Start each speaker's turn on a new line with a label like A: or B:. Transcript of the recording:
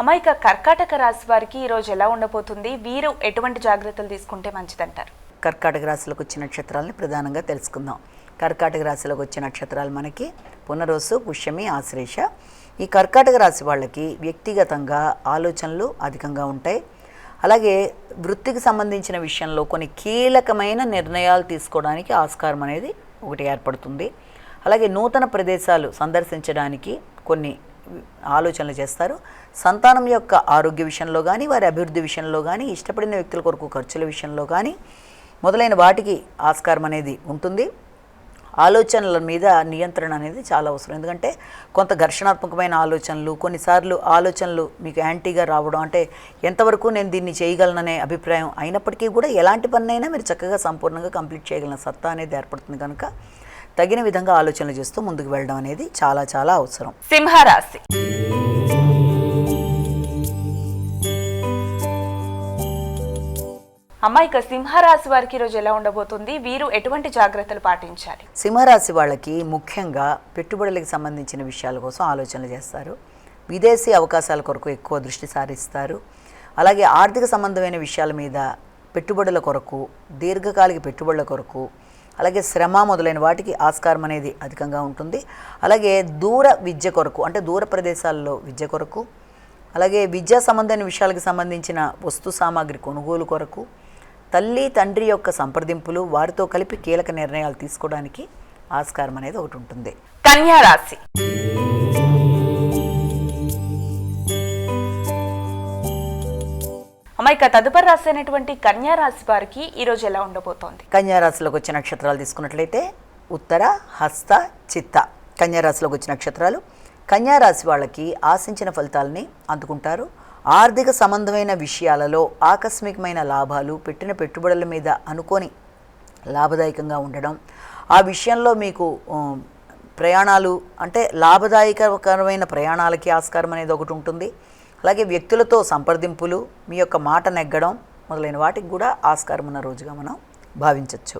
A: అమాయక కర్కాటక రాశి వారికి ఈ రోజు ఎలా ఉండబోతుంది? వీరు ఎటువంటి జాగ్రత్తలు తీసుకుంటే మంచిదంటారు?
B: కర్కాటక రాశిలోకి వచ్చే నక్షత్రాలని ప్రధానంగా తెలుసుకుందాం. కర్కాటక రాశిలోకి వచ్చే నక్షత్రాలు మనకి పునరోసు, పుష్యమి, ఆశ్లేష. ఈ కర్కాటక రాశి వాళ్ళకి వ్యక్తిగతంగా ఆలోచనలు అధికంగా ఉంటాయి. అలాగే వృత్తికి సంబంధించిన విషయంలో కొన్ని కీలకమైన నిర్ణయాలు తీసుకోవడానికి ఆస్కారం అనేది ఒకటి ఏర్పడుతుంది. అలాగే నూతన ప్రదేశాలు సందర్శించడానికి కొన్ని ఆలోచనలు చేస్తారు. సంతానం యొక్క ఆరోగ్య విషయంలో కానీ, వారి అభివృద్ధి విషయంలో కానీ, ఇష్టపడిన వ్యక్తుల కొరకు ఖర్చుల విషయంలో కానీ మొదలైన వాటికి ఆస్కారం అనేది ఉంటుంది. ఆలోచనల మీద నియంత్రణ అనేది చాలా అవసరం. ఎందుకంటే కొంత ఘర్షణాత్మకమైన ఆలోచనలు, కొన్నిసార్లు ఆలోచనలు మీకు యాంటీగా రావడం, అంటే ఎంతవరకు నేను దీన్ని చేయగలననే అభిప్రాయం అయినప్పటికీ కూడా ఎలాంటి పనైనా మీరు చక్కగా సంపూర్ణంగా కంప్లీట్ చేయగలన సత్తా అనేది ఏర్పడుతుంది. కనుక తగిన విధంగా ఆలోచనలు చేస్తూ ముందుకు వెళ్ళడం అనేది చాలా చాలా అవసరం.
A: సింహరాశి. అమ్మాయిక సింహరాశి వారికి ఈరోజు ఎలా ఉండబోతుంది? వీరు ఎటువంటి జాగ్రత్తలు పాటించాలి?
B: సింహరాశి వాళ్ళకి ముఖ్యంగా పెట్టుబడులకు సంబంధించిన విషయాల కోసం ఆలోచనలు చేస్తారు. విదేశీ అవకాశాల కొరకు ఎక్కువ దృష్టి సారిస్తారు. అలాగే ఆర్థిక సంబంధమైన విషయాల మీద పెట్టుబడుల కొరకు, దీర్ఘకాలిక పెట్టుబడుల కొరకు, అలాగే శ్రమ మొదలైన వాటికి ఆస్కారం అనేది అధికంగా ఉంటుంది. అలాగే దూర విద్య కొరకు, అంటే దూర ప్రదేశాల్లో విద్య కొరకు, అలాగే విద్యా సంబంధమైన విషయాలకు సంబంధించిన వస్తు సామాగ్రి కొనుగోలు కొరకు, తల్లి తండ్రి యొక్క సంప్రదింపులు, వారితో కలిపి కీలక నిర్ణయాలు తీసుకోవడానికి ఆస్కారం అనేది ఒకటి ఉంటుంది.
A: కన్యా రాశి. అమ్మాయిక తదుపరి రాశి అయినటువంటి కన్యా రాశి వారికి ఈరోజు ఎలా ఉండబోతోంది?
B: కన్యా రాశిలోకి వచ్చే నక్షత్రాలు తీసుకున్నట్లయితే ఉత్తర, హస్త, చిత్త కన్యా రాశిలోకి వచ్చే నక్షత్రాలు. కన్యా రాశి వాళ్ళకి ఆశించిన ఫలితాలని అందుకుంటారు. ఆర్థిక సంబంధమైన విషయాలలో ఆకస్మికమైన లాభాలు, పెట్టిన పెట్టుబడుల మీద అనుకొని లాభదాయకంగా ఉండడం, ఆ విషయంలో మీకు ప్రయాణాలు, అంటే లాభదాయకరమైన ప్రయాణాలకి ఆస్కారం అనేది ఒకటి ఉంటుంది. అలాగే వ్యక్తులతో సంప్రదింపులు, మీ యొక్క మాట నెగ్గడం మొదలైన వాటికి కూడా ఆస్కారం ఉన్న రోజుగా మనం భావించవచ్చు.